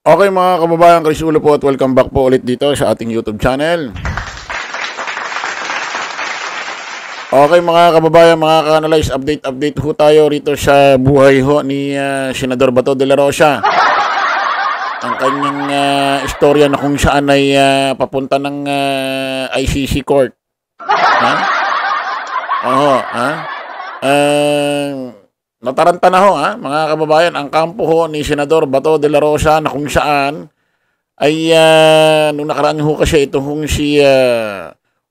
Okay mga kababayan, Chris Ulo po at welcome back po ulit dito sa ating YouTube channel. Okay mga kababayan, mga ka-analyze, update ho tayo rito sa buhay ho ni Senador Bato de la Rosa. Ang kanyang istorya na kung saan ay papunta ng ICC Court. Ha? Oo, ha? Nataranta na ho, mga kababayan, ang kampo ho ni Senador Bato de la Rosa na kung saan ay nung nakaraan ho kasi ito hong si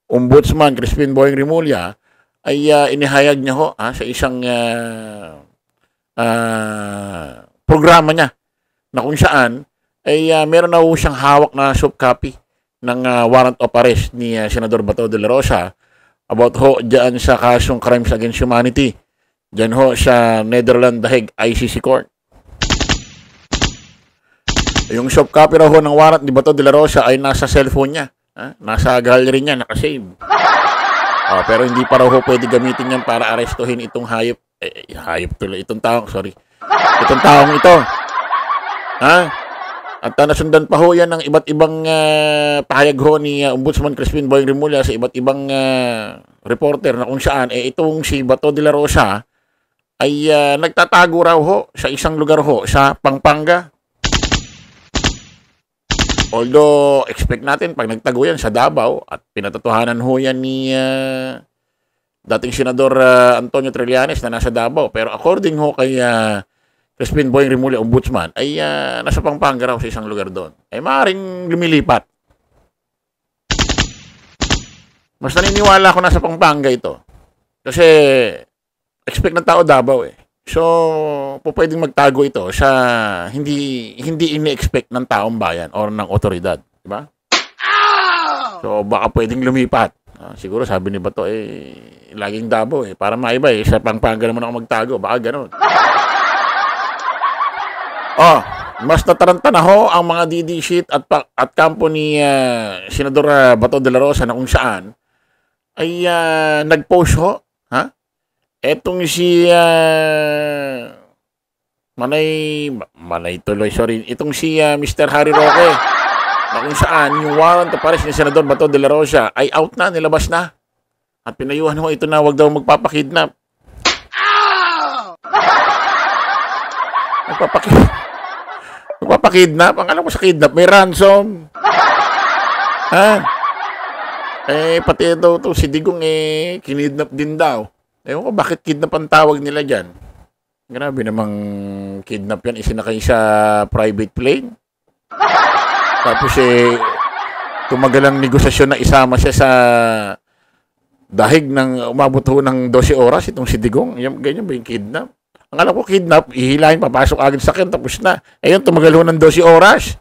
Ombudsman Crispin Boyeng Rimulya ay inihayag niya ho sa isang programa niya na kung saan ay meron na ho siyang hawak na soft copy ng warrant of arrest ni Senador Bato de la Rosa about ho dyan sa kasong Crimes Against Humanity dyan ho sa Netherlands The Hague ICC Court. Yung soft copy raw ho ng warrant ni Bato de la Rosa ay nasa cellphone niya. Nasa gallery niya, nakasave. Pero hindi pa raw ho pwede gamitin yan para arestuhin itong hayop. Hayop tuloy. Itong taong ito. At nasundan pa ho yan ng iba't ibang pahayag ho ni Ombudsman Crispin Boyeng Rimulya sa iba't ibang reporter na kung saan itong si Bato de la Rosa ay nagtatago raw ho sa isang lugar ho sa Pampanga. Although, expect natin pag nagtago yan sa Davao at pinatotohanan ho yan ni dating Senador Antonio Trillanes na nasa Davao. Pero according ho kay Crispin Boyeng Rimulya, Ombudsman, ay nasa Pampanga raw sa isang lugar doon. Ay maaaring lumilipat. Mas naniniwala ako nasa Pampanga ito. Kasi expect ng tao Davao eh. So, pwedeng magtago ito sa hindi ini-expect ng taong bayan or ng otoridad, di ba? So, baka pwedeng lumipat. Siguro sabi ni Bato laging Davao para maiba sa Pampanga naman ako magtago, baka ganoon. Mas nataranta na ho ang mga DD sheet at kampo ni Senador Bato de la Rosa na kung saan ay nag-post ho, etong si itong si Mr. Harry Roque na kung saan yung warrant of arrest ni Senador Bato de la Rosa ay out na, nilabas na. At pinayuhan ho ito na wag daw magpapakidnap. Magpapakidnap? Ang alam ko sa kidnap, may ransom. Pati daw to si Digong kinidnap din daw. Ewan ko bakit kidnap ang tawag nila dyan. Grabe namang kidnap yan. Isinakay sa private plane. Tapos tumagal ang negosasyon na isama siya sa dahig ng umabot ho ng 12 oras itong si Digong. Ganyan ba yung kidnap? Ang alam ko kidnap, ihilahin, papasok agad sa akin, tapos na. Tumagal ho ng 12 oras.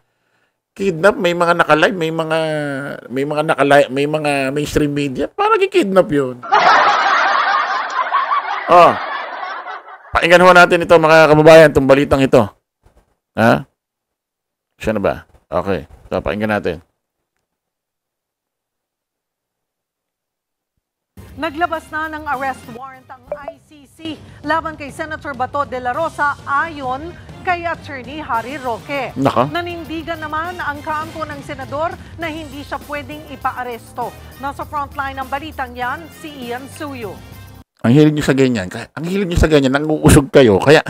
Kidnap, may mga naka-live, may mga mainstream media. Parang kidnap yun. Pakinggan ho natin ito mga kababayan, itong balitang ito. Siya na ba? Okay. So, pakinggan natin. Naglabas na ng arrest warrant ang ICC laban kay Senator Bato de la Rosa ayon kay Attorney Harry Roque. Nanindigan naman ang kampo ng senador na hindi siya pwedeng ipa-aresto. Nasa frontline ng balitang yan, si Ian Suyo. Ang hilig nyo sa ganyan, nanguusog kayo, kaya...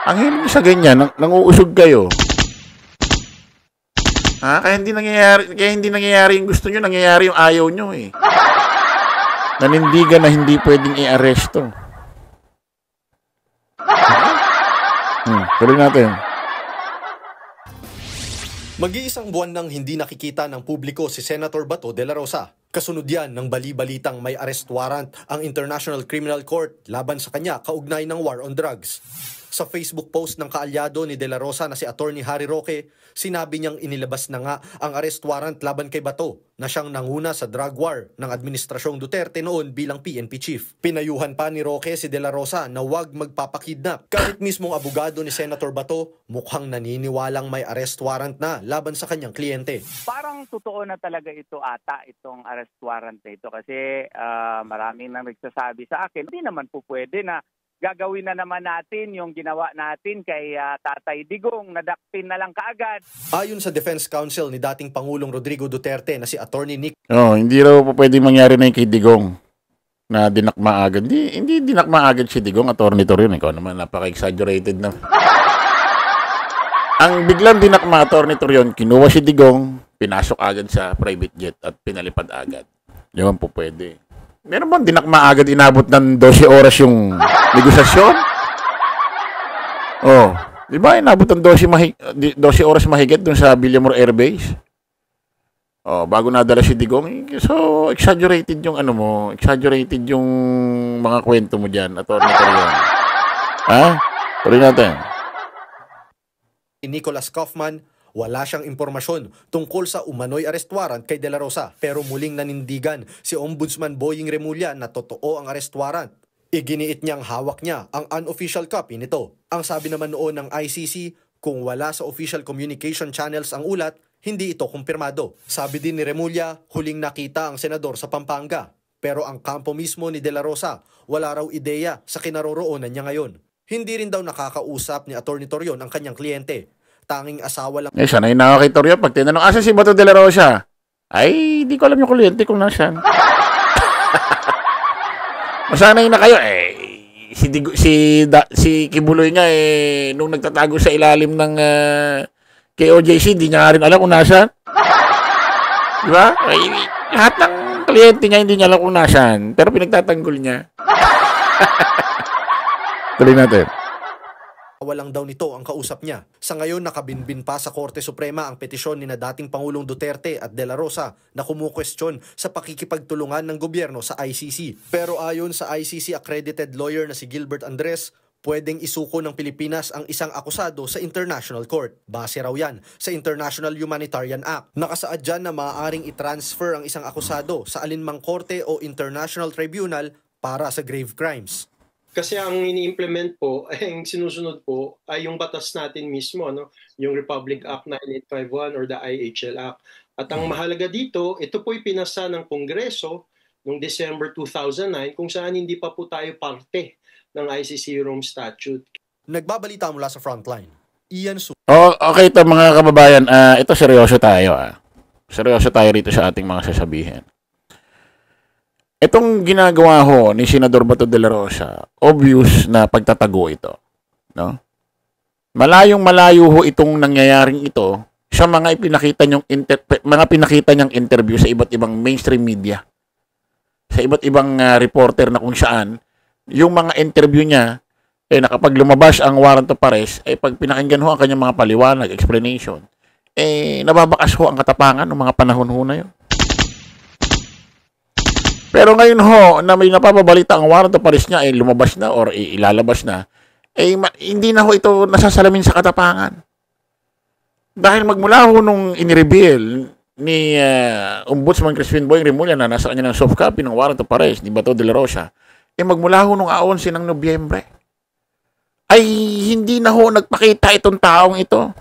Ang hilig nyo sa ganyan, nanguusog kayo. Kaya hindi nangyayari yung gusto nyo, nangyayari yung ayaw nyo eh. Nanindigan na hindi pwedeng i-aresto. Tuloy natin. Mag-iisang buwan nang hindi nakikita ng publiko si Senator Bato de la Rosa. Kasunod yan ng bali-balitang may arrest warrant ang International Criminal Court laban sa kanya kaugnay ng war on drugs. Sa Facebook post ng kaalyado ni De La Rosa na si Attorney Harry Roque, sinabi niyang inilabas na nga ang arrest warrant laban kay Bato na siyang nanguna sa drug war ng Administrasyong Duterte noon bilang PNP chief. Pinayuhan pa ni Roque si De La Rosa na huwag magpapakidnap. Kahit mismong abogado ni Senator Bato, mukhang naniniwalang may arrest warrant na laban sa kanyang kliyente. Parang totoo na talaga ito ata, itong arrest warrant na ito kasi maraming nang nagsasabi sa akin, hindi naman po pwede na gagawin na naman natin yung ginawa natin kay Tatay Digong, nadakpin na lang kaagad. Ayon sa Defense Counsel ni dating Pangulong Rodrigo Duterte na si Attorney Nick. Hindi raw po pwede mangyari na yung kay Digong na dinakma agad. Hindi dinakma agad si Digong, Attorney Torion. Ikaw naman, napaka-exaggerated na. Ang biglang dinakma, Attorney Torion, kinuha si Digong, pinasok agad sa private jet at pinalipad agad. Yun po pwede. Meron bang dinakma agad, inabot ng 12 oras yung negosasyon? Di ba inabot ng 12 oras mahigit dun sa Villamor Air Base? Bago nadala si Digong. So, exaggerated yung exaggerated yung mga kwento mo dyan, Attorney Torion. Ha? Tuloy natin. Nicholas Kaufman, wala siyang impormasyon tungkol sa umano'y arrest warrant kay De La Rosa, pero muling nanindigan si Ombudsman Boying Remulla na totoo ang arrest warrant. Iginiit niyang hawak niya ang unofficial copy nito. Ang sabi naman noon ng ICC, kung wala sa official communication channels ang ulat, hindi ito kumpirmado. Sabi din ni Remulla, huling nakita ang senador sa Pampanga. Pero ang kampo mismo ni De La Rosa, wala raw ideya sa kinaroroonan niya ngayon. Hindi rin daw nakakausap ni Attorney Torion ang kanyang kliyente. Tanging asawa lang. Sanay na kay Torion. Pag tinanong, asa si Bato de la Rosa? Ay, di ko alam yung kliyente kung nasaan. Masanay na kayo. Si Kibuloy nga, nung nagtatago sa ilalim ng KOJC, di niya rin alam kung nasaan. Di ba? Lahat ng kliyente niya, hindi niya alam kung nasaan. Pero pinagtatanggol niya. Tuloy natin. Walang daw nito ang kausap niya. Sa ngayon, nakabinbin pa sa Korte Suprema ang petisyon ni na dating Pangulong Duterte at De La Rosa na kumukwestiyon sa pakikipagtulungan ng gobyerno sa ICC. Pero ayon sa ICC accredited lawyer na si Gilbert Andres, pwedeng isuko ng Pilipinas ang isang akusado sa International Court. Base raw yan sa International Humanitarian Act. Nakasaad dyan na maaaring i-transfer ang isang akusado sa alinmang korte o international tribunal para sa grave crimes. Kasi ang ini-implement po, ang sinusunod po ay yung batas natin mismo, yung Republic Act 9851 or the IHL Act. At ang mahalaga dito, ito po'y pinasa ng Kongreso noong December 2009 kung saan hindi pa po tayo parte ng ICC Rome Statute. Nagbabalita mula sa Frontline, Ian Su. Okay ito mga kababayan, ito seryoso tayo. Seryoso tayo rito sa ating mga sasabihin. Itong ginagawa ho ni Senador Bato de la Rosa, obvious na pagtatago ito. No? Malayong-malayo ho itong nangyayaring ito sa mga pinakita niyang interview sa iba't ibang mainstream media. Sa iba't ibang reporter na kung saan, yung mga interview niya, na kapag lumabas ang warrant of arrest, pag pinakinggan ho ang kanyang mga paliwanag, explanation, nababakas ho ang katapangan ng mga panahon ho na yun. Pero ngayon ho, na may napapabalita ang warrant of arrest niya, lumabas na or ilalabas na, hindi na ho ito nasasalamin sa katapangan. Dahil magmula ho nung in-reveal ni Ombudsman Crispin Boying Remulla na nasa kanya ng soft copy ng warrant of arrest ni Bato de la Rosa, magmula ho nung 11 ng Nobyembre, ay hindi na ho nagpakita itong taong ito.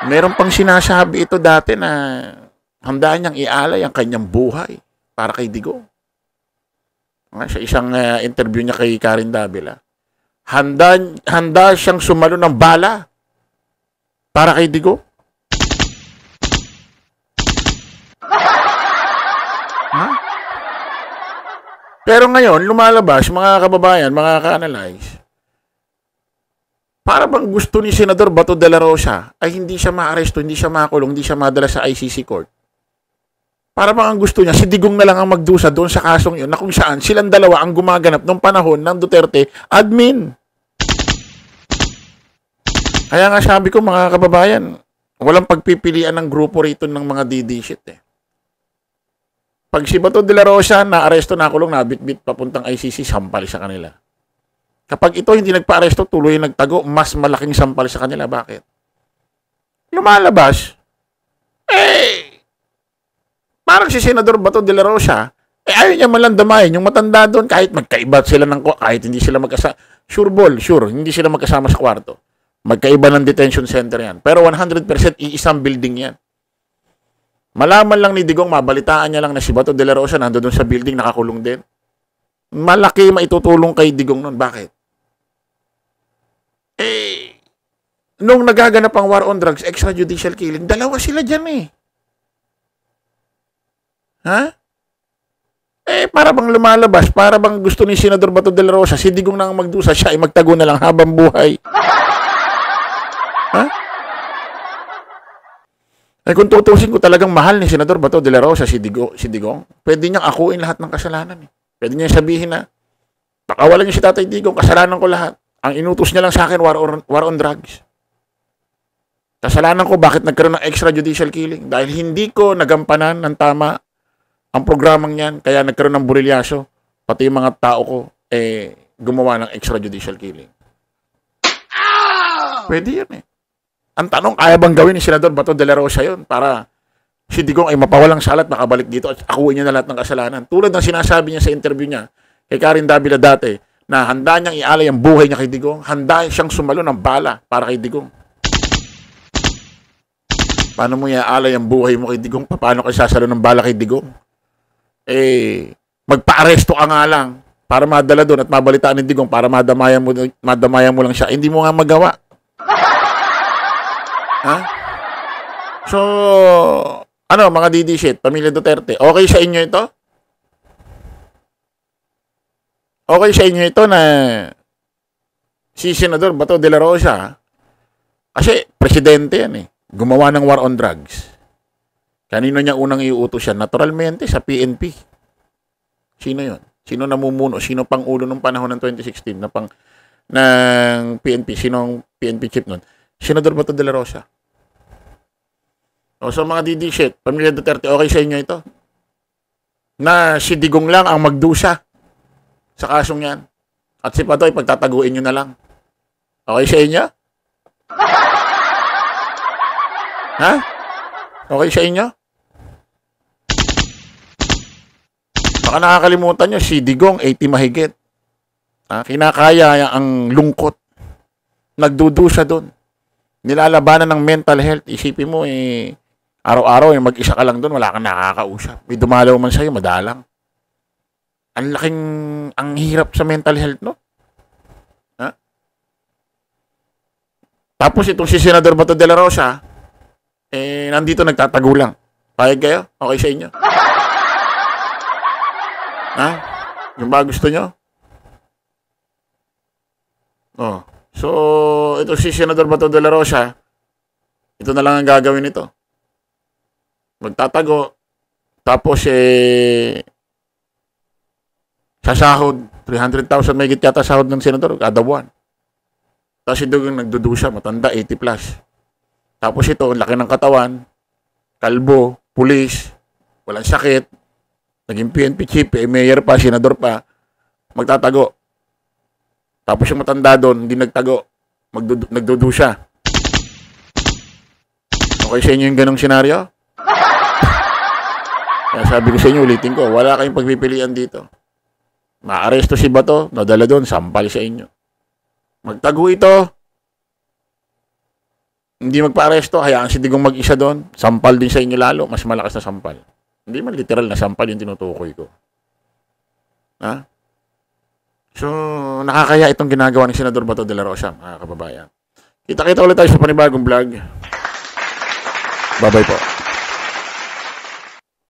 Meron pang sinasabi ito dati na handaan niyang ialay ang kanyang buhay para kay Digong. Sa isang interview niya kay Karen Davila, handa siyang sumalo ng bala para kay Digong. Pero ngayon, lumalabas, mga kababayan, mga ka-analyze, para bang gusto ni Senador Bato de la Rosa ay hindi siya maaresto, hindi siya makulong, hindi siya madala sa ICC court. Para bang ang gusto niya, si Digong na lang ang magdusa doon sa kasong yun na kung saan silang dalawa ang gumaganap ng panahon ng Duterte admin. Kaya nga sabi ko mga kababayan, walang pagpipilian ng grupo rito ng mga DD shit Pag si Bato de la Rosa na-aresto, nakulong, nabit-bit papuntang ICC, sampal sa kanila. Kapag ito hindi nagpa-aresto, tuloy nagtago, mas malaking sampal sa kanila. Bakit? Lumalabas, parang si Senador Bato de la Rosa, ayaw niya malang damayin yung matanda doon kahit magkaiba sila kahit hindi sila magkasama. Sure, hindi sila magkasama sa kwarto. Magkaiba ng detention center yan. Pero 100% iisang building yan. Malaman lang ni Digong, mabalitaan niya lang na si Bato de la Rosa nandoon sa building, nakakulong din. Malaki maitutulong kay Digong nun. Bakit? Nung nagaganap ang war on drugs, extrajudicial killing, dalawa sila dyan eh. Ha? Para bang lumalabas, para bang gusto ni Senador Bato de la Rosa, si Digong nang magdusa, siya ay magtago na lang habang buhay. Ha? Kung tutusin ko, talagang mahal ni Senador Bato de la Rosa si Digong, pwede niyang akuin lahat ng kasalanan. Pwede niyang sabihin na, pakawalan niyo si Tatay Digong, kasalanan ko lahat. Ang inutos niya lang sa akin, war on drugs. Kasalanan ko, bakit nagkaroon ng extrajudicial killing? Dahil hindi ko nagampanan ng tama ang programang yan, kaya nagkaroon ng burilyaso, pati yung mga tao ko, gumawa ng extrajudicial killing. Pwede yan eh. Ang tanong, kaya bang gawin ni Senador Bato de la Rosa yun para si Digong ay mapawalang salat, makabalik dito at akuin niya na lahat ng kasalanan? Tulad ng sinasabi niya sa interview niya kay Karen Davila dati, na handa niyang ialay ang buhay niya kay Digong, handa siyang sumalo ng bala para kay Digong. Paano mo ialay ang buhay mo kay Digong? Paano ka sasalo ng bala kay Digong? Magpa-aresto ka nga lang para madala doon at mabalitaan ni Digong para madamayan mo lang siya. Hindi mo nga magawa. Ha? So, mga DD-shit, Pamilya Duterte, okay sa inyo ito? Okay sa inyo ito na si Senador Bato de la Rosa, kasi presidente yan eh, gumawa ng war on drugs. Kanino niya unang iuutos yan? Naturalmente, sa PNP. Sino yon? Sino namumuno? Sino pang-ulo nung panahon ng 2016 ng PNP? Sino ang PNP chief nun? Senador Bato de la Rosa. O so mga DD-shit, Pamilya Duterte, okay sa inyo ito? Na si Digong lang ang magdusa sa kasong yan. At si Patoy, pagtataguin nyo na lang. Okay sa inyo? Ha? Okay sa inyo? Baka nakakalimutan nyo, si Digong, 80 mahigit. Kinakaya ang lungkot. Nagdudusa doon. Nilalabanan ng mental health. Isipin mo, araw-araw, mag-isa ka lang doon, wala kang nakakausap. May dumalaw man sa'yo, madalang. Ang hirap sa mental health, no? Ha? Tapos itong si Senador Bato de la Rosa, nandito nagtatago lang. Payag kayo? Okay sa inyo? Ha? Yung ba gusto nyo? Oh. So, ito si Senador Bato de la Rosa, ito na lang ang gagawin nito. Magtatago, tapos sasahod, 300,000 may higit yata sahod ng senador kada buwan. Tapos ito yung nagdudusa, matanda, 80 plus. Tapos ito, laki ng katawan, kalbo, pulis, walang sakit, naging PNP chief, mayor pa, senador pa, magtatago. Tapos yung matanda doon, hindi nagtago, nagdudusa. Okay sa inyo yung ganong senaryo? Kaya sabi ko sa inyo, ulitin ko, wala kayong pagpipilian dito. Maaresto si Bato, nadala doon, sampal sa inyo. Magtago ito, hindi magpa-aresto, hayaan si Digong mag-isa doon, sampal din sa inyo lalo, mas malakas na sampal. Hindi man literal na sampal yung tinutukoy ko. Ha? So, nakakaya itong ginagawa ni Senador Bato de la Rosa, mga kababayan. Kita-kita ulit tayo sa panibagong vlog. Bye-bye po.